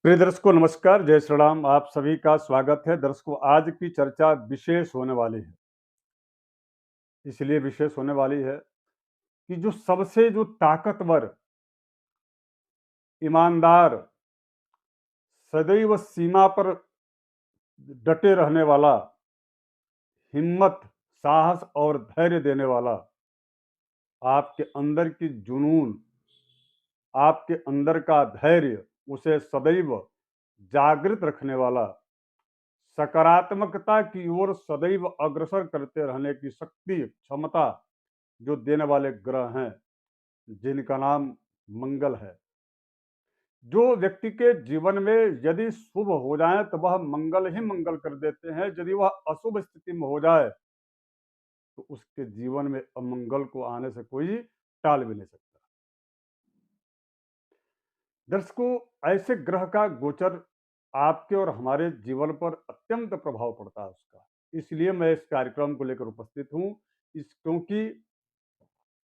प्रिय दर्शकों नमस्कार, जय श्री राम। आप सभी का स्वागत है। दर्शकों, आज की चर्चा विशेष होने वाली है। इसलिए विशेष होने वाली है कि जो सबसे ताकतवर, ईमानदार, सदैव सीमा पर डटे रहने वाला, हिम्मत, साहस और धैर्य देने वाला, आपके अंदर की जुनून, आपके अंदर का धैर्य, उसे सदैव जागृत रखने वाला, सकारात्मकता की ओर सदैव अग्रसर करते रहने की शक्ति, क्षमता जो देने वाले ग्रह हैं, जिनका नाम मंगल है। जो व्यक्ति के जीवन में यदि शुभ हो जाए तो वह मंगल ही मंगल कर देते हैं। यदि वह अशुभ स्थिति में हो जाए तो उसके जीवन में अमंगल को आने से कोई टाल भी नहीं सकता। दर्शकों, ऐसे ग्रह का गोचर आपके और हमारे जीवन पर अत्यंत प्रभाव पड़ता है उसका। इसलिए मैं इस कार्यक्रम को लेकर उपस्थित हूँ। इस क्योंकि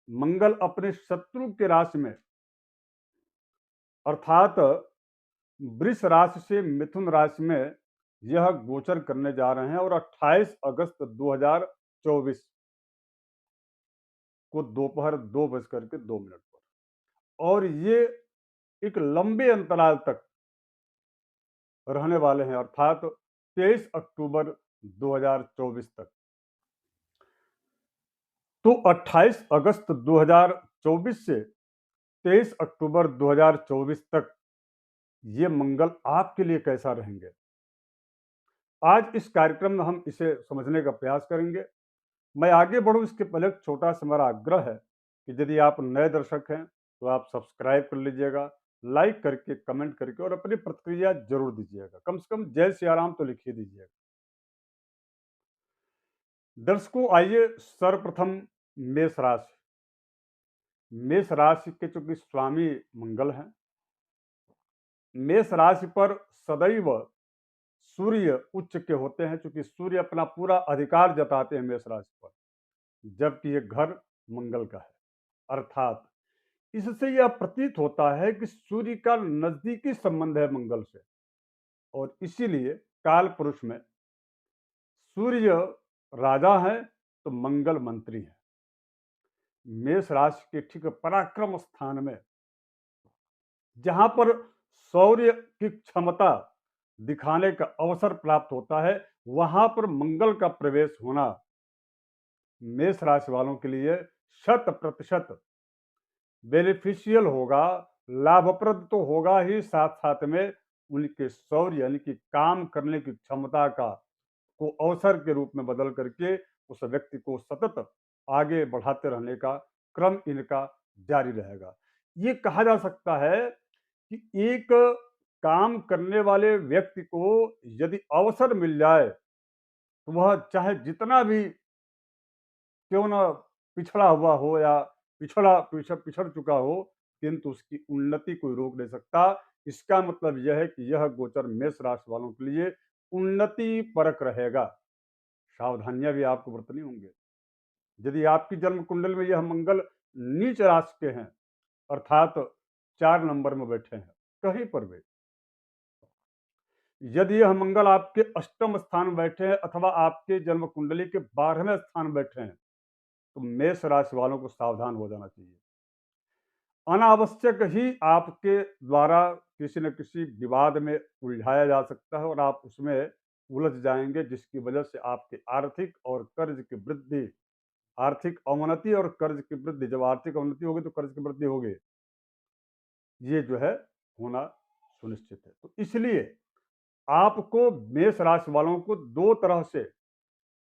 मंगल अपने शत्रु के राशि में, अर्थात वृष राशि से मिथुन राशि में यह गोचर करने जा रहे हैं और 28 अगस्त 2024 को दोपहर 2:02 पर, और ये एक लंबे अंतराल तक रहने वाले हैं, अर्थात 23 अक्टूबर 2024 तक। तो 28 अगस्त 2024 से 23 अक्टूबर 2024 तक ये मंगल आपके लिए कैसा रहेंगे, आज इस कार्यक्रम में हम इसे समझने का प्रयास करेंगे। मैं आगे बढ़ूं इसके पहले एक छोटा सा मेरा आग्रह है कि यदि आप नए दर्शक हैं तो आप सब्सक्राइब कर लीजिएगा, लाइक करके, कमेंट करके और अपनी प्रतिक्रिया जरूर दीजिएगा। कम से कम जय सिया राम तो लिखिए दीजिएगा। दर्शकों, आइए सर्वप्रथम मेष राशि। मेष राशि के चूंकि स्वामी मंगल हैं, मेष राशि पर सदैव सूर्य उच्च के होते हैं, चूंकि सूर्य अपना पूरा अधिकार जताते हैं मेष राशि पर, जबकि ये घर मंगल का है। अर्थात इससे यह प्रतीत होता है कि सूर्य का नजदीकी संबंध है मंगल से, और इसीलिए काल पुरुष में सूर्य राजा है तो मंगल मंत्री है। मेष राशि के ठीक पराक्रम स्थान में, जहां पर शौर्य की क्षमता दिखाने का अवसर प्राप्त होता है, वहां पर मंगल का प्रवेश होना मेष राशि वालों के लिए 100% बेनिफिशियल होगा, लाभप्रद तो होगा ही, साथ साथ में उनके शौर्य यानी कि काम करने की क्षमता का को अवसर के रूप में बदल करके उस व्यक्ति को सतत आगे बढ़ाते रहने का क्रम इनका जारी रहेगा। ये कहा जा सकता है कि एक काम करने वाले व्यक्ति को यदि अवसर मिल जाए तो वह चाहे जितना भी क्यों ना पिछड़ा हुआ हो या पिछड़ चुका हो, किंतु उसकी उन्नति कोई रोक नहीं सकता। इसका मतलब यह है कि यह गोचर मेष राशि वालों के लिए उन्नति परक रहेगा। सावधानियां भी आपको बरतनी होंगी। यदि आपकी जन्म कुंडल में यह मंगल नीच राशि के हैं, अर्थात 4 नंबर में बैठे हैं कहीं पर भी, यदि यह मंगल आपके अष्टम स्थान में बैठे हैं अथवा आपके जन्म कुंडली के 12वें स्थान में बैठे हैं, तो मेष राशि वालों को सावधान हो जाना चाहिए। अनावश्यक ही आपके द्वारा किसी न किसी विवाद में उलझाया जा सकता है और आप उसमें उलझ जाएंगे, जिसकी वजह से आपके आर्थिक और कर्ज की वृद्धि, आर्थिक अवनति और कर्ज की वृद्धि, जब आर्थिक अवनति होगी तो कर्ज की वृद्धि होगी, ये जो है होना सुनिश्चित है। तो इसलिए आपको मेष राशि वालों को दो तरह से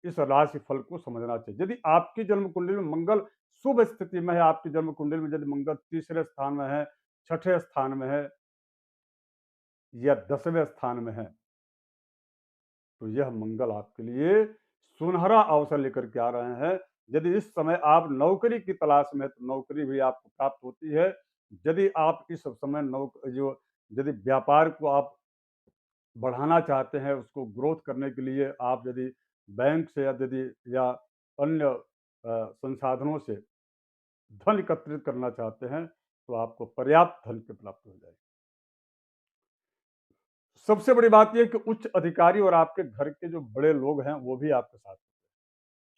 इस राशि फल को समझना चाहिए। यदि आपकी जन्म कुंडली में मंगल शुभ स्थिति में है, आपकी जन्म कुंडली में यदि मंगल तीसरे स्थान में है, छठे स्थान में है या 10वें स्थान में है, तो यह मंगल आपके लिए सुनहरा अवसर लेकर के आ रहे हैं। यदि इस समय आप नौकरी की तलाश में, तो नौकरी भी आपको प्राप्त होती है। यदि आप इस समय यदि व्यापार को आप बढ़ाना चाहते हैं, उसको ग्रोथ करने के लिए आप यदि बैंक से या अन्य संसाधनों से धन एकत्रित करना चाहते हैं, तो आपको पर्याप्त धन की प्राप्ति हो जाएगी। सबसे बड़ी बात ये है कि उच्च अधिकारी और आपके घर के जो बड़े लोग हैं, वो भी आपके साथ,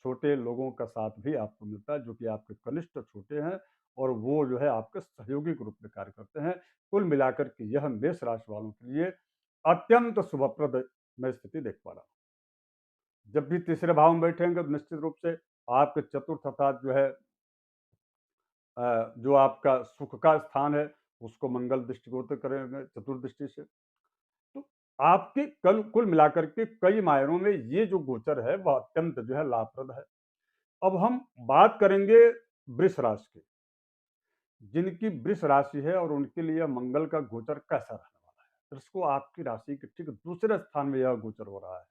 छोटे लोगों का साथ भी आपको मिलता है, जो कि आपके कनिष्ठ छोटे हैं और वो जो है आपके सहयोगी के रूप में कार्य करते हैं। कुल मिलाकर के यह मेष राशि वालों के लिए अत्यंत शुभप्रद मैं स्थिति देख पा रहा हूँ। जब भी तीसरे भाव में बैठेंगे तो निश्चित रूप से आपके चतुर्थ अर्थात जो है जो आपका सुख का स्थान है, उसको मंगल दृष्टिगोचर करेंगे चतुर्दृष्टि से। तो आपके कल कुल मिलाकर के कई मायनों में ये जो गोचर है वह अत्यंत जो है लाभप्रद है। अब हम बात करेंगे वृष राशि की, जिनकी वृष राशि है और उनके लिए मंगल का गोचर कैसा रहने वाला है। वृष को आपकी राशि के ठीक दूसरे स्थान में यह गोचर हो रहा है।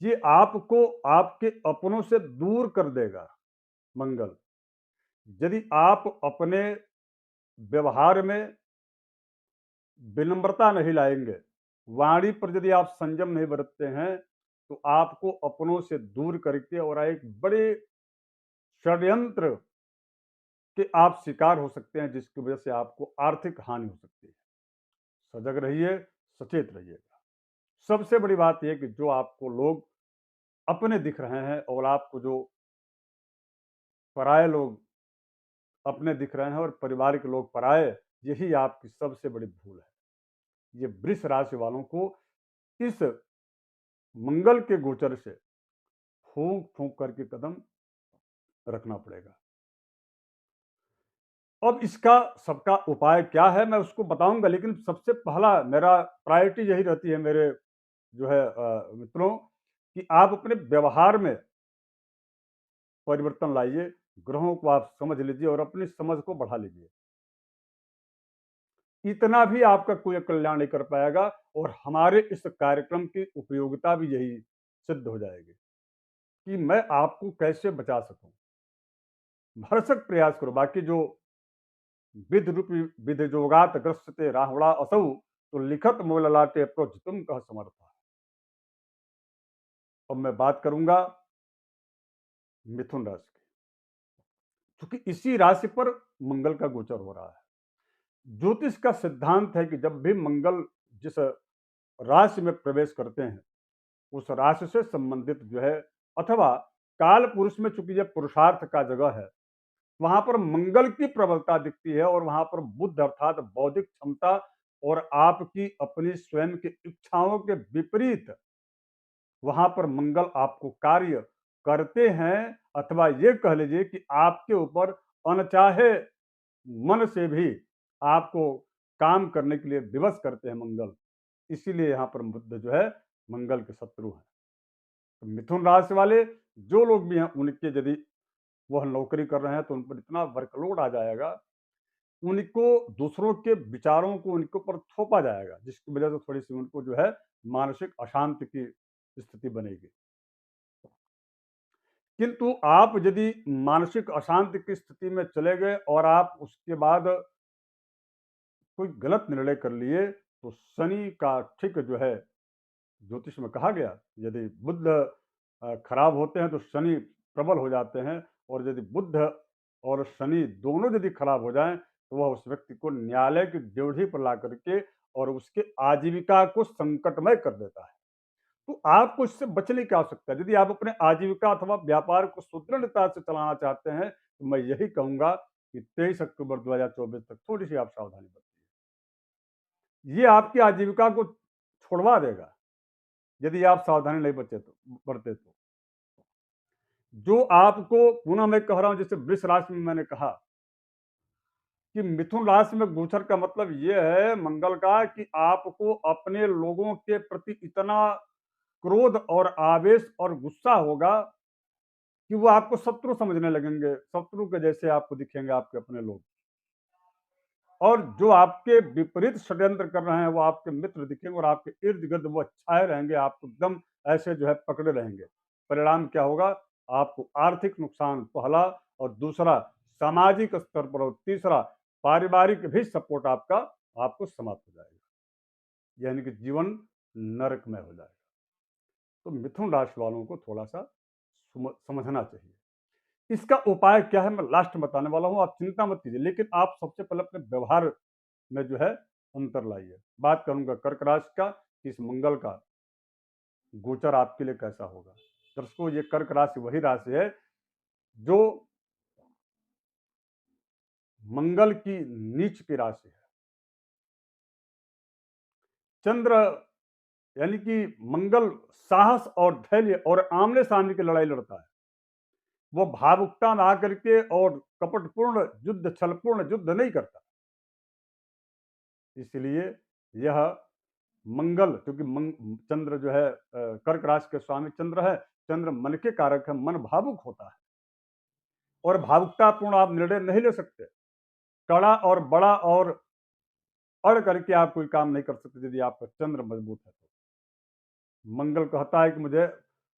ये आपको आपके अपनों से दूर कर देगा मंगल। यदि आप अपने व्यवहार में विनम्रता नहीं लाएंगे, वाणी पर यदि आप संयम नहीं बरतते हैं, तो आपको अपनों से दूर करके और एक बड़े षड्यंत्र के आप शिकार हो सकते हैं, जिसकी वजह से आपको आर्थिक हानि हो सकती है। सजग रहिए, सचेत रहिएगा। सबसे बड़ी बात यह है कि जो आपको लोग अपने दिख रहे हैं और आपको जो पराये लोग अपने दिख रहे हैं और परिवार के लोग पराये, यही आपकी सबसे बड़ी भूल है। ये वृष राशि वालों को इस मंगल के गोचर से फूंक फूंक करके कदम रखना पड़ेगा। अब इसका सबका उपाय क्या है मैं उसको बताऊंगा, लेकिन सबसे पहला मेरा प्रायोरिटी यही रहती है मेरे जो है मित्रों, कि आप अपने व्यवहार में परिवर्तन लाइए, ग्रहों को आप समझ लीजिए और अपनी समझ को बढ़ा लीजिए। इतना भी आपका कोई कल्याण नहीं कर पाएगा और हमारे इस कार्यक्रम की उपयोगिता भी यही सिद्ध हो जाएगी कि मैं आपको कैसे बचा सकूं। भरसक प्रयास करो, बाकी जो विध रूपी विध जोगात ग्रस्त राहुड़ा असौ, तो लिखत मोल लाटे प्रोच तुम कह समर्था। अब मैं बात करूंगा मिथुन राशि की, क्योंकि इसी राशि पर मंगल का गोचर हो रहा है। ज्योतिष का सिद्धांत है कि जब भी मंगल जिस राशि में प्रवेश करते हैं, उस राशि से संबंधित जो है अथवा काल पुरुष में चूंकि यह पुरुषार्थ का जगह है, वहां पर मंगल की प्रबलता दिखती है और वहां पर बुद्ध अर्थात बौद्धिक क्षमता और आपकी अपनी स्वयं की इच्छाओं के विपरीत वहां पर मंगल आपको कार्य करते हैं, अथवा ये कह लीजिए कि आपके ऊपर अनचाहे मन से भी आपको काम करने के लिए विवश करते हैं मंगल। इसीलिए यहाँ पर बुद्ध जो है मंगल के शत्रु हैं। तो मिथुन राशि वाले जो लोग भी हैं, उनके यदि वह नौकरी कर रहे हैं तो उन पर इतना वर्कलोड आ जाएगा, उनको दूसरों के विचारों को उनके ऊपर थोपा जाएगा, जिसकी वजह से थोड़ी सी उनको जो है मानसिक अशांति की स्थिति बनेगी। किंतु आप यदि मानसिक अशांति की स्थिति में चले गए और आप उसके बाद कोई गलत निर्णय कर लिए, तो शनि का ठीक जो है ज्योतिष में कहा गया, यदि बुध खराब होते हैं तो शनि प्रबल हो जाते हैं, और यदि बुध और शनि दोनों यदि खराब हो जाएं, तो वह उस व्यक्ति को न्यायालय की ड्योढ़ी पर ला करके और उसके आजीविका को संकटमय कर देता है। तो आपको इससे बचने की आवश्यकता है। यदि आप अपने आजीविका अथवा व्यापार को सुदृढ़ता से चलाना चाहते हैं, तो मैं यही कहूंगा कि 23 अक्टूबर 2024 तक थोड़ी सी आप सावधानी बरतिए। ये आपकी आजीविका को छोड़वा देगा यदि आप सावधानी नहीं बरते तो। जो आपको पुनः मैं कह रहा हूं, जैसे वृष राशि में मैंने कहा कि मिथुन राशि में गोचर का मतलब यह है मंगल का कि आपको अपने लोगों के प्रति इतना क्रोध और आवेश और गुस्सा होगा कि वो आपको शत्रु समझने लगेंगे, शत्रु के जैसे आपको दिखेंगे आपके अपने लोग। और जो आपके विपरीत षड्यंत्र कर रहे हैं वो आपके मित्र दिखेंगे और आपके इर्द गिर्द वो छाए रहेंगे, आपको एकदम ऐसे जो है पकड़े रहेंगे। परिणाम क्या होगा? आपको आर्थिक नुकसान पहला, और दूसरा सामाजिक स्तर पर, और तीसरा पारिवारिक भी सपोर्ट आपका आपको समाप्त हो जाएगा, यानी कि जीवन नरकमय हो जाएगा। तो मिथुन राशि वालों को थोड़ा सा समझना चाहिए। इसका उपाय क्या है मैं लास्ट में बताने वाला हूं, आप चिंता मत कीजिए, लेकिन आप सबसे पहले अपने व्यवहार में जो है अंतर लाइए। बात करूंगा कर्क राशि का कि इस मंगल का गोचर आपके लिए कैसा होगा। दर्शकों, ये कर्क राशि वही राशि है जो मंगल की नीच की राशि है। चंद्र यानी कि मंगल साहस और धैर्य और आमने सामने की लड़ाई लड़ता है। वो भावुकता में आकर के और कपटपूर्ण युद्ध, छलपूर्ण युद्ध नहीं करता। इसलिए यह मंगल, क्योंकि चंद्र जो है कर्क राशि के स्वामी चंद्र है। चंद्र मन के कारक है, मन भावुक होता है और भावुकतापूर्ण आप निर्णय नहीं ले सकते। कड़ा और बड़ा और अड़ करके आप कोई काम नहीं कर सकते यदि आपका चंद्र मजबूत है तो। मंगल कहता है कि मुझे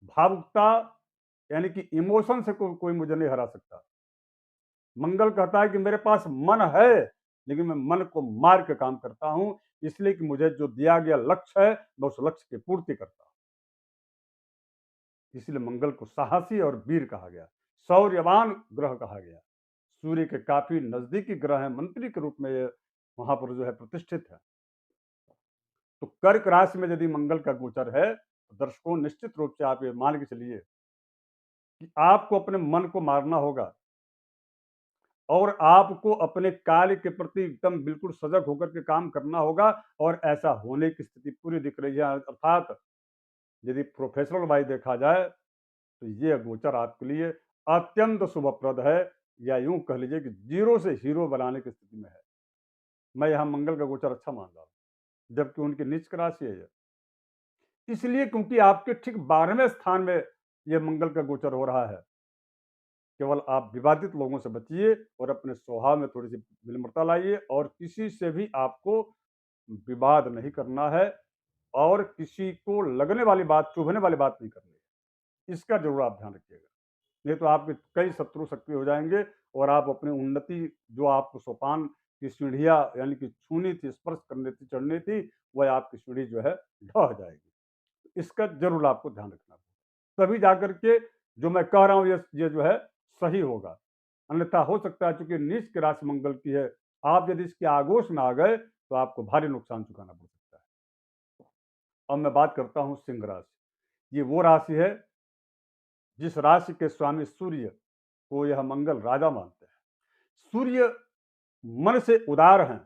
भावुकता यानी कि इमोशन से कोई मुझे नहीं हरा सकता। मंगल कहता है कि मेरे पास मन है, लेकिन मैं मन को मार के काम करता हूं, इसलिए कि मुझे जो दिया गया लक्ष्य है मैं उस लक्ष्य की पूर्ति करता हूं। इसलिए मंगल को साहसी और वीर कहा गया, शौर्यवान ग्रह कहा गया। सूर्य के काफी नजदीकी ग्रह है, मंत्री के रूप में ये वहां पर जो है प्रतिष्ठित है। तो कर्क राशि में यदि मंगल का गोचर है तो दर्शकों, निश्चित रूप से आप ये मान के चलिए कि आपको अपने मन को मारना होगा और आपको अपने कार्य के प्रति एकदम बिल्कुल सजग होकर के काम करना होगा। और ऐसा होने की स्थिति पूरी दिख रही है। अर्थात यदि प्रोफेशनल वाइज देखा जाए तो ये गोचर आपके लिए अत्यंत शुभप्रद है, या यूं कह लीजिए कि जीरो से हीरो बनाने की स्थिति में है। मैं यहाँ मंगल का गोचर अच्छा मान रहा हूँ, जबकि उनकी नीच की राशि है ये। इसलिए क्योंकि आपके ठीक 12वें स्थान में ये मंगल का गोचर हो रहा है। केवल आप विवादित लोगों से बचिए और अपने स्वभाव में थोड़ी सी विनम्रता लाइए, और किसी से भी आपको विवाद नहीं करना है और किसी को लगने वाली बात, चुभने वाली बात नहीं करनी है। इसका जरूर आप ध्यान रखिएगा, नहीं तो आपके कई शत्रु सक्रिय हो जाएंगे और आप अपनी उन्नति, जो आपको सोपान की सीढ़ियां यानी कि छूनी थी, स्पर्श करनी थी, चढ़नी थी, वह आपकी सीढ़ी जो है ढह जाएगी। इसका जरूर आपको ध्यान रखना होगा, तभी जाकर के जो मैं कह रहा हूँ ये जो है सही होगा। अन्यथा हो सकता है, चूंकि नीच की राशि मंगल की है, आप यदि इसके आगोश में आ गए तो आपको भारी नुकसान चुकाना पड़ सकता है। अब मैं बात करता हूँ सिंह राशि। ये वो राशि है जिस राशि के स्वामी सूर्य को यह मंगल राजा मानते हैं। सूर्य मन से उदार हैं।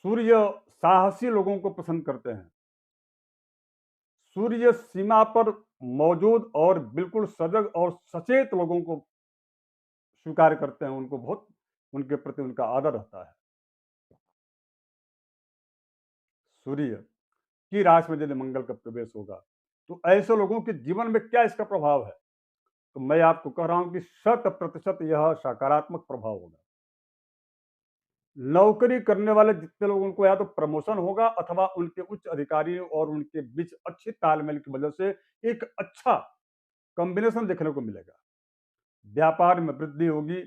सूर्य साहसी लोगों को पसंद करते हैं। सूर्य सीमा पर मौजूद और बिल्कुल सजग और सचेत लोगों को स्वीकार करते हैं। उनको बहुत, उनके प्रति उनका आदर रहता है। सूर्य की राशि में यदि मंगल का प्रवेश होगा तो ऐसे लोगों के जीवन में क्या इसका प्रभाव है, तो मैं आपको कह रहा हूं कि 100% यह सकारात्मक प्रभाव होगा। नौकरी करने वाले जितने लोगों को या तो प्रमोशन होगा अथवा उनके उच्च अधिकारियों और उनके बीच अच्छी तालमेल की वजह से एक अच्छा कॉम्बिनेशन देखने को मिलेगा। व्यापार में वृद्धि होगी।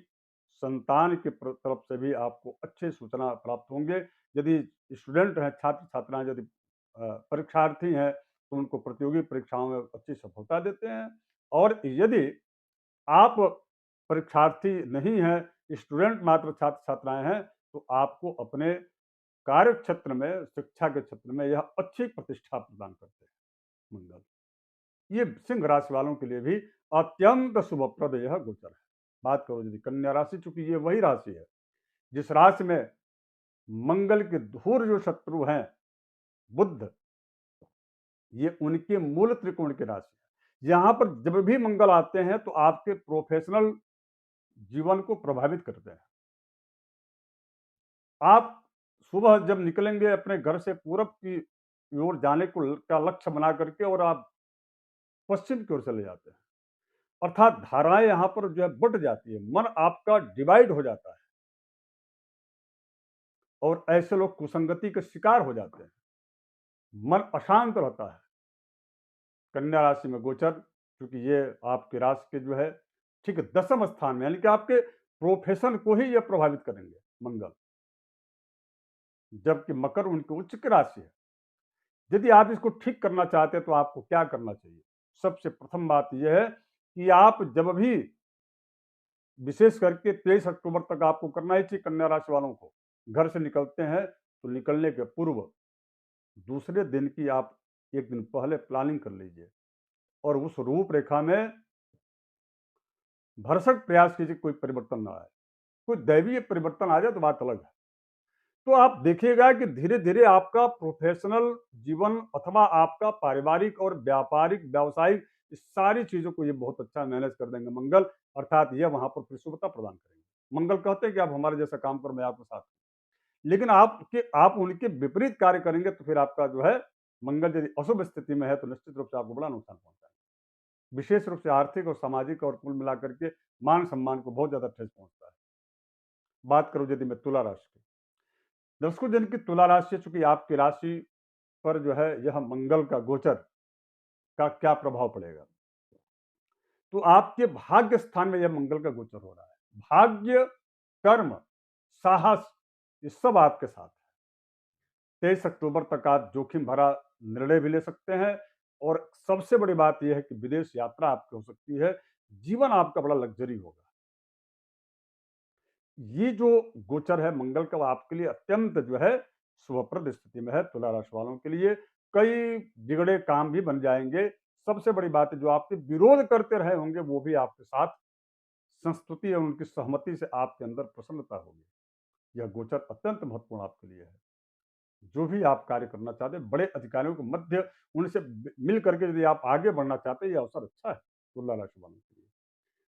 संतान की तरफ से भी आपको अच्छे सूचना प्राप्त होंगे। यदि स्टूडेंट हैं, छात्र छात्राएं यदि परीक्षार्थी हैं तो उनको प्रतियोगी परीक्षाओं में अच्छी सफलता देते हैं। और यदि आप परीक्षार्थी नहीं हैं, स्टूडेंट मात्र छात्र छात्राएं हैं, तो आपको अपने कार्य क्षेत्र में, शिक्षा के क्षेत्र में यह अच्छी प्रतिष्ठा प्रदान करते हैं मंगल। ये सिंह राशि वालों के लिए भी अत्यंत शुभप्रद यह गोचर है। बात करो यदि कन्या राशि, चूंकि ये वही राशि है जिस राशि में मंगल के धूर जो शत्रु हैं बुध, ये उनके मूल त्रिकोण की राशि है। यहां पर जब भी मंगल आते हैं तो आपके प्रोफेशनल जीवन को प्रभावित करते हैं। आप सुबह जब निकलेंगे अपने घर से पूरब की ओर जाने को का लक्ष्य बना करके और आप पश्चिम की ओर चले जाते हैं, अर्थात धाराएं यहां पर जो है बट जाती है, मन आपका डिवाइड हो जाता है और ऐसे लोग कुसंगति के शिकार हो जाते हैं। मन अशांत रहता है। कन्या राशि में गोचर, क्योंकि ये आपकी राशि के जो है ठीक 10वें स्थान में, यानी कि आपके प्रोफेशन को ही ये प्रभावित करेंगे मंगल, जबकि मकर उनकी उच्च की राशि है। यदि आप इसको ठीक करना चाहते हैं तो आपको क्या करना चाहिए? सबसे प्रथम बात यह है कि आप जब भी, विशेष करके 23 अक्टूबर तक आपको करना ही चाहिए, कन्या राशि वालों को घर से निकलते हैं तो निकलने के पूर्व दूसरे दिन की आप 1 दिन पहले प्लानिंग कर लीजिए और उस रूपरेखा में भरसक प्रयास कीजिए कोई परिवर्तन ना आए। कोई दैवीय परिवर्तन आ जाए तो बात अलग है। तो आप देखिएगा कि धीरे-धीरे आपका प्रोफ़ेशनल जीवन अथवा आपका पारिवारिक और व्यापारिक, व्यावसायिक इस सारी चीज़ों को ये बहुत अच्छा मैनेज कर देंगे मंगल, अर्थात ये वहाँ पर प्रसुभता प्रदान करेंगे। मंगल कहते हैं कि आप हमारे जैसा काम करो, मैं आपके साथ हूँ। लेकिन आप उनके विपरीत कार्य करेंगे तो फिर आपका जो है मंगल यदि अशुभ स्थिति में है तो निश्चित रूप से आपको बड़ा नुकसान पहुँचाएगा। विशेष रूप से आर्थिक और सामाजिक और कुल मिलाकर के मान-सम्मान को बहुत ज़्यादा ठेस पहुँचता है। बात करूँ यदि मैं तुला राशि की। दर्शकों, जिनकी तुला राशि है, चूँकि आपकी राशि पर जो है यह मंगल का गोचर का क्या प्रभाव पड़ेगा? तो आपके भाग्य स्थान में यह मंगल का गोचर हो रहा है। भाग्य, कर्म, साहस ये सब आपके साथ है। 23 अक्टूबर तक आप जोखिम भरा निर्णय भी ले सकते हैं और सबसे बड़ी बात यह है कि विदेश यात्रा आपकी हो सकती है। जीवन आपका बड़ा लग्ज़री होगा। ये जो गोचर है मंगल का, वो आपके लिए अत्यंत जो है शुभप्रद स्थिति में है। तुला राशि वालों के लिए कई बिगड़े काम भी बन जाएंगे। सबसे बड़ी बात है, जो आपके विरोध करते रहे होंगे वो भी आपके साथ संस्तुति और उनकी सहमति से आपके अंदर प्रसन्नता होगी। यह गोचर अत्यंत महत्वपूर्ण आपके लिए है। जो भी आप कार्य करना चाहते हैं, बड़े अधिकारियों के मध्य उनसे मिल करके यदि आप आगे बढ़ना चाहते हैं, यह अवसर अच्छा है तुला राशि वालों के लिए।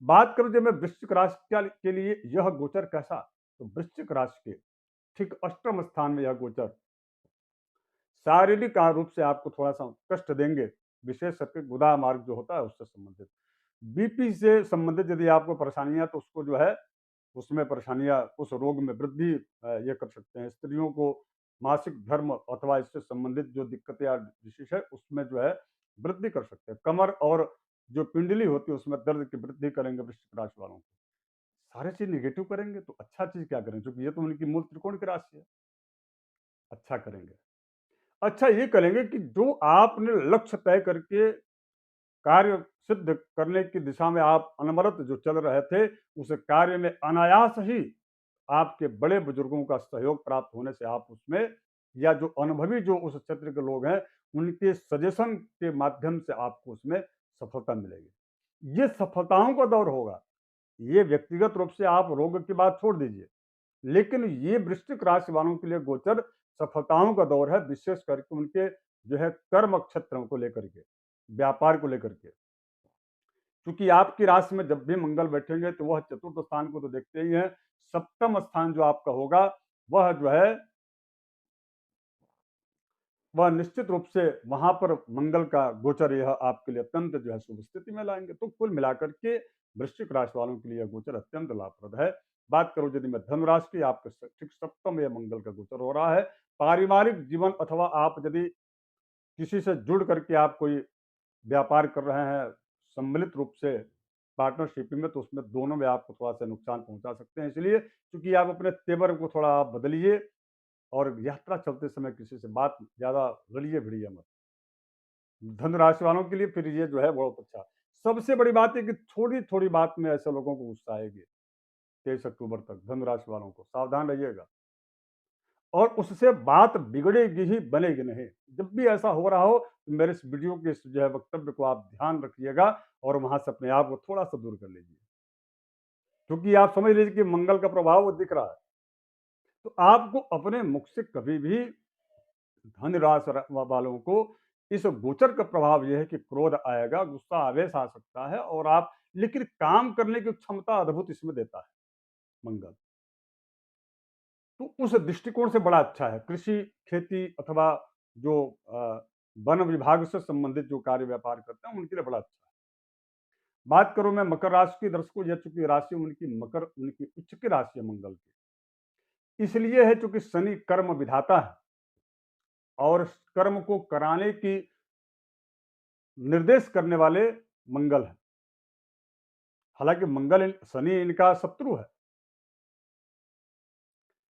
बात करूं जब मैं वृश्चिक राशि के लिए यह गोचर कैसा, तो वृश्चिक राशि के ठीक अष्टम स्थान में यह गोचर शारीरिक रूप से आपको थोड़ा सा कष्ट देंगे, विशेष करके गुदा मार्ग जो होता है उससे संबंधित। बीपी से संबंधित यदि आपको परेशानियां, तो उसको जो है उसमें परेशानियां, उस रोग में वृद्धि ये कर सकते हैं। स्त्रियों को मासिक धर्म अथवा इससे संबंधित जो दिक्कतें या डिसीज है उसमें जो है वृद्धि कर सकते हैं। कमर और जो पिंडली होती है उसमें दर्द की वृद्धि करेंगे वृश्चिक राशि वालों को। सारे चीज निगेटिव करेंगे तो अच्छा चीज क्या करें, क्योंकि ये तो उनकी मूल त्रिकोण की राशि है। अच्छा करेंगे, अच्छा ये करेंगे कि जो आपने लक्ष्य तय करके कार्य सिद्ध करने की दिशा में आप अनवरत जो चल रहे थे, उस कार्य में अनायास ही आपके बड़े बुजुर्गों का सहयोग प्राप्त होने से आप उसमें, या जो अनुभवी जो उस क्षेत्र के लोग हैं उनके सजेशन के माध्यम से आपको उसमें सफलता मिलेगी। ये सफलताओं का दौर होगा। ये व्यक्तिगत रूप से आप रोग की बात छोड़ दीजिए, लेकिन ये वृश्चिक राशि वालों के लिए गोचर सफलताओं का दौर है, विशेष करके उनके जो है कर्म क्षेत्र को लेकर के, व्यापार को लेकर के। क्योंकि आपकी राशि में जब भी मंगल बैठेंगे तो वह चतुर्थ स्थान को तो देखते ही हैं, सप्तम स्थान जो आपका होगा वह जो है वह निश्चित रूप से वहां पर मंगल का गोचर यह आपके लिए अत्यंत जो है शुभ स्थिति में लाएंगे। तो कुल मिलाकर के वृश्चिक राशि वालों के लिए गोचर अत्यंत लाभप्रद है। बात करूं यदि मैं धन राशि की, आपके ठीक सप्तम में मंगल का गोचर हो रहा है। पारिवारिक जीवन अथवा आप यदि किसी से जुड़ करके आप कोई व्यापार कर रहे हैं सम्मिलित रूप से पार्टनरशिप में, तो उसमें दोनों में आपको थोड़ा सा नुकसान पहुंचा सकते हैं। इसलिए क्योंकि आप अपने तेवर को थोड़ा आप बदलिए और यात्रा चलते समय किसी से बात ज़्यादा लड़िए भिड़िए मत। धन राशि वालों के लिए फिर ये जो है बहुत अच्छा। सबसे बड़ी बात है कि थोड़ी-थोड़ी बात में ऐसे लोगों को गुस्सा आएगी। 23 अक्टूबर तक धन राशि वालों को सावधान रहिएगा और उससे बात बिगड़ेगी ही, बनेगी नहीं। जब भी ऐसा हो रहा हो तो मेरे इस वीडियो के इस जो है वक्तव्य को आप ध्यान रखिएगा और वहाँ से अपने आप को थोड़ा-सा दूर कर लीजिए। क्योंकि आप समझ लीजिए कि मंगल का प्रभाव वो दिख रहा है। तो आपको अपने मुख से कभी भी धन राशि वालों को इस गोचर का प्रभाव यह है कि क्रोध आएगा, गुस्सा आवेश आ सकता है और आप, लेकिन काम करने की क्षमता अद्भुत इसमें देता है मंगल। तो उस दृष्टिकोण से बड़ा अच्छा है। कृषि, खेती अथवा जो वन विभाग से संबंधित जो कार्य व्यापार करते हैं उनके लिए बड़ा अच्छा है। बात करूं मैं मकर राशि की, दर्शकों यह चूंकि राशि उनकी मकर, उनकी उच्च की राशि है मंगल की, इसलिए है चूंकि शनि कर्म विधाता है और कर्म को कराने की निर्देश करने वाले मंगल है। हालांकि मंगल शनि इनका शत्रु है,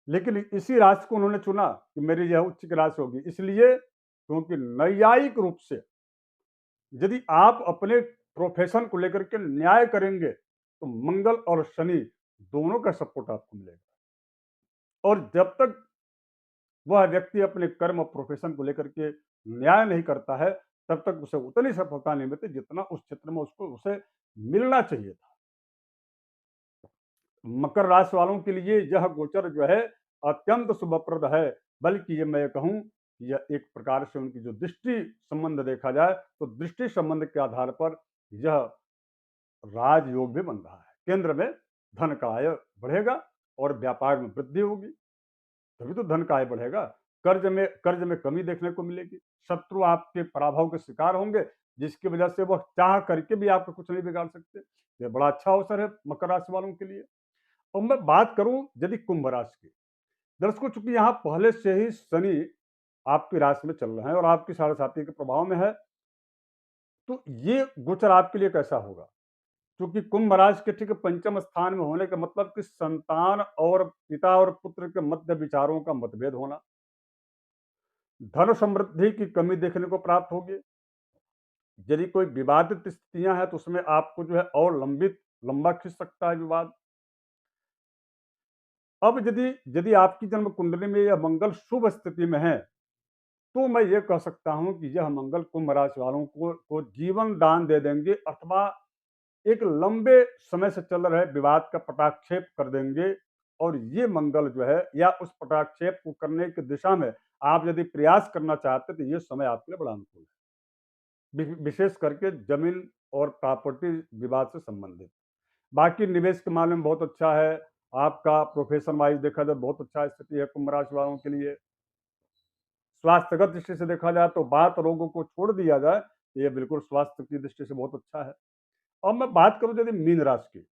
लेकिन इसी राशि को उन्होंने चुना कि मेरी यह उच्च की राशि होगी, इसलिए क्योंकि नैयायिक रूप से यदि आप अपने प्रोफेशन को लेकर के न्याय करेंगे तो मंगल और शनि दोनों का सपोर्ट आपको मिलेगा। और जब तक वह व्यक्ति अपने कर्म और प्रोफेशन को लेकर के न्याय नहीं करता है, तब तक उसे उतनी सफलता नहीं मिलती जितना उस क्षेत्र में उसको उसे मिलना चाहिए था। मकर राशि वालों के लिए यह गोचर जो है अत्यंत शुभप्रद है, बल्कि ये मैं कहूँ, यह एक प्रकार से उनकी जो दृष्टि संबंध देखा जाए तो दृष्टि संबंध के आधार पर यह राजयोग भी बन रहा है। केंद्र में धन का आय बढ़ेगा और व्यापार में वृद्धि होगी, तभी तो धन का आय बढ़ेगा। कर्ज में कमी देखने को मिलेगी, शत्रु आपके पराभव के शिकार होंगे, जिसकी वजह से वह चाह करके भी आपका कुछ नहीं बिगाड़ सकते। यह बड़ा अच्छा अवसर है मकर राशि वालों के लिए। और मैं बात करूं यदि कुंभ राशि की, दर्शकों चूंकि यहाँ पहले से ही शनि आपकी राशि में चल रहे हैं और आपकी साढ़े साथी के प्रभाव में है, तो ये गोचर आपके लिए कैसा होगा? क्योंकि कुंभ राशि के ठीक पंचम स्थान में होने का मतलब कि संतान और पिता और पुत्र के मध्य विचारों का मतभेद होना, धन समृद्धि की कमी देखने को प्राप्त होगी। यदि कोई विवादित स्थितियां हैं तो उसमें आपको जो है और लंबा खिंच सकता है विवाद। अब यदि यदि आपकी जन्म कुंडली में यह मंगल शुभ स्थिति में है, तो मैं ये कह सकता हूं कि यह मंगल कुंभ राशि वालों को जीवन दान दे देंगे, अथवा एक लंबे समय से चल रहे विवाद का पटाक्षेप कर देंगे। और ये मंगल जो है या उस पटाक्षेप को करने की दिशा में आप यदि प्रयास करना चाहते हैं तो ये समय आपके लिए बड़ा अनुकूल है, विशेष करके जमीन और प्रॉपर्टी विवाद से संबंधित। बाकी निवेश के मामले में बहुत अच्छा है। आपका प्रोफेशन वाइज देखा जाए बहुत अच्छा स्थिति है कुंभ राशि वालों के लिए। स्वास्थ्यगत दृष्टि से देखा जाए तो बात रोगों को छोड़ दिया जाए तो ये बिल्कुल स्वास्थ्य की दृष्टि से बहुत अच्छा है। अब मैं बात करूं यदि मीन राशि की,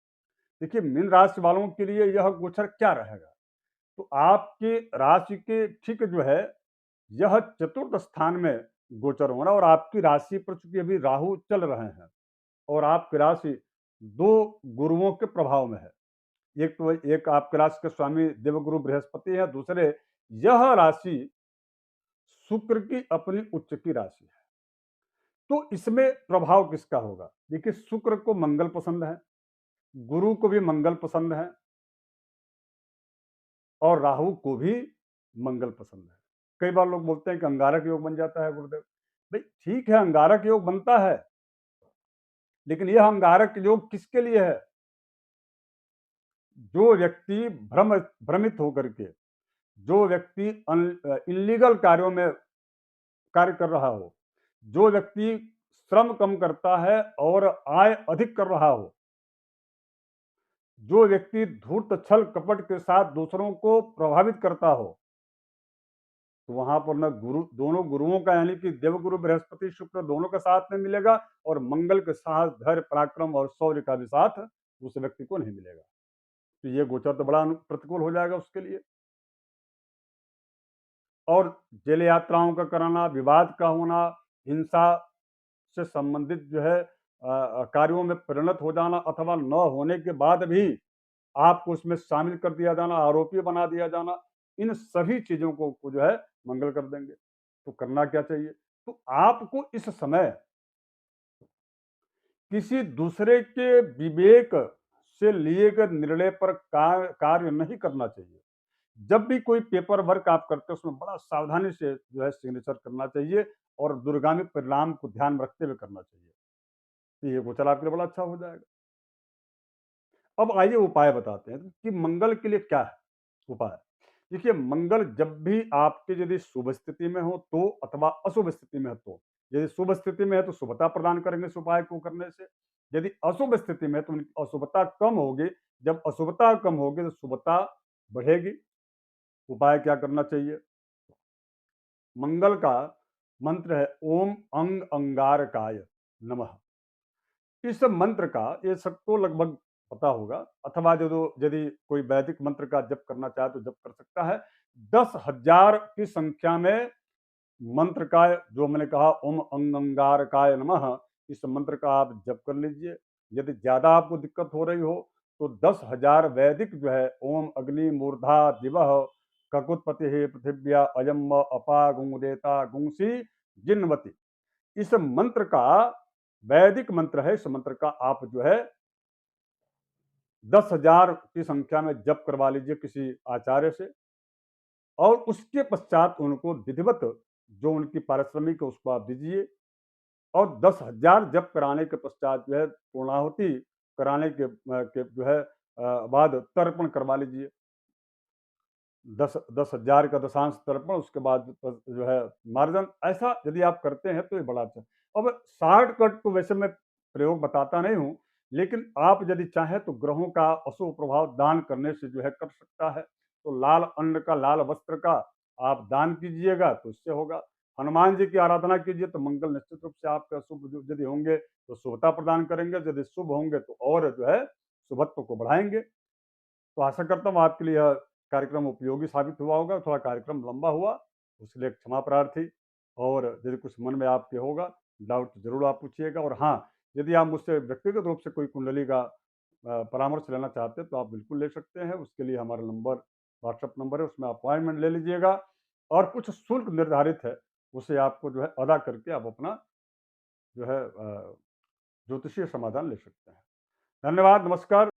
देखिए मीन राशि वालों के लिए यह गोचर क्या रहेगा? तो आपकी राशि के ठीक जो है यह चतुर्थ स्थान में गोचर होना, और आपकी राशि पर चूंकि अभी राहु चल रहे हैं और आपकी राशि दो गुरुओं के प्रभाव में है। एक आपकी राशि के स्वामी देवगुरु बृहस्पति है, दूसरे यह राशि शुक्र की अपनी उच्च की राशि है। तो इसमें प्रभाव किसका होगा? देखिए शुक्र को मंगल पसंद है, गुरु को भी मंगल पसंद है और राहु को भी मंगल पसंद है। कई बार लोग बोलते हैं कि अंगारक योग बन जाता है गुरुदेव। भाई ठीक है, अंगारक योग बनता है, लेकिन यह अंगारक योग किसके लिए है? जो व्यक्ति भ्रमित होकर के, जो व्यक्ति इलीगल कार्यों में कार्य कर रहा हो, जो व्यक्ति श्रम कम करता है और आय अधिक कर रहा हो, जो व्यक्ति धूर्त छल कपट के साथ दूसरों को प्रभावित करता हो, तो वहां पर न गुरु, दोनों गुरुओं का यानी कि देवगुरु बृहस्पति शुक्र दोनों का साथ में मिलेगा, और मंगल के साहस धैर्य पराक्रम और शौर्य का भी साथ उस व्यक्ति को नहीं मिलेगा। तो ये गोचर तो बड़ा प्रतिकूल हो जाएगा उसके लिए। और जेल यात्राओं का कराना, विवाद का होना, हिंसा से संबंधित जो है कार्यों में परिणत हो जाना, अथवा न होने के बाद भी आपको उसमें शामिल कर दिया जाना, आरोपी बना दिया जाना, इन सभी चीजों को जो है मंगल कर देंगे। तो करना क्या चाहिए? तो आपको इस समय किसी दूसरे के विवेक से लिए गए निर्णय पर कार्य नहीं करना चाहिए। जब भी कोई पेपर वर्क आप करते हैं उसमें बड़ा सावधानी से जो है सिग्नेचर करना चाहिए और दूरगामी परिणाम को ध्यान में रखते हुए करना चाहिए। तो ये गोचर आपके लिए बड़ा अच्छा हो जाएगा। अब आइए उपाय बताते हैं कि मंगल के लिए क्या है उपाय। देखिए मंगल जब भी आपके यदि शुभ स्थिति में हो तो, अथवा अशुभ स्थिति में हो तो, यदि शुभ स्थिति में है तो शुभता प्रदान करेंगे इस उपाय को करने से। यदि अशुभ स्थिति में है तो उनकी अशुभता कम होगी। जब अशुभता कम होगी तो शुभता बढ़ेगी। उपाय क्या करना चाहिए? मंगल का मंत्र है ओम अंग अंगारकाय नमः। इस मंत्र का ये सबको लगभग पता होगा, अथवा जो यदि कोई वैदिक मंत्र का जप करना चाहे तो जप कर सकता है। 10,000 की संख्या में मंत्र का, जो मैंने कहा ओम अंग अंगारकाय नमः, इस मंत्र का आप जप कर लीजिए। यदि ज्यादा आपको दिक्कत हो रही हो तो 10,000 वैदिक जो है ओम अग्नि मूर्धा दिवह ककुत्पति पृथिव्या अयम अपा गुंगदेता गुंसी जिन्वती, इस मंत्र का वैदिक मंत्र है। इस मंत्र का आप जो है 10,000 की संख्या में जप करवा लीजिए किसी आचार्य से। और उसके पश्चात उनको विधिवत जो उनकी पारिश्रमिक है उसको आप दीजिए और 10,000 जप कराने के पश्चात जो है पूर्णाहुति कराने के जो है बाद तर्पण करवा लीजिए। 10,000 का दशांश तर्पण, उसके बाद जो है मार्जन, ऐसा यदि आप करते हैं तो ये बड़ा अच्छा। अब शॉर्टकट तो वैसे मैं प्रयोग बताता नहीं हूँ, लेकिन आप यदि चाहें तो ग्रहों का अशुभ प्रभाव दान करने से जो है कट सकता है। तो लाल अन्न का, लाल वस्त्र का आप दान कीजिएगा तो इससे होगा। हनुमान जी की आराधना कीजिए तो मंगल निश्चित रूप से आपके अशुभ यदि होंगे तो शुभता प्रदान करेंगे, यदि शुभ होंगे तो और जो है शुभत्व को बढ़ाएंगे। तो आशा करता हूँ आपके लिए यह कार्यक्रम उपयोगी साबित हुआ होगा। थोड़ा कार्यक्रम लंबा हुआ, उसके लिए क्षमा प्रार्थी। और यदि कुछ मन में आपके होगा डाउट ज़रूर आप पूछिएगा। और हाँ, यदि आप मुझसे व्यक्तिगत रूप से कोई कुंडली का परामर्श लेना चाहते हैं तो आप बिल्कुल ले सकते हैं। उसके लिए हमारा नंबर, व्हाट्सएप नंबर है, उसमें अपॉइंटमेंट ले लीजिएगा और कुछ शुल्क निर्धारित है, उसे आपको जो है अदा करके आप अपना जो है ज्योतिषीय समाधान ले सकते हैं। धन्यवाद, नमस्कार।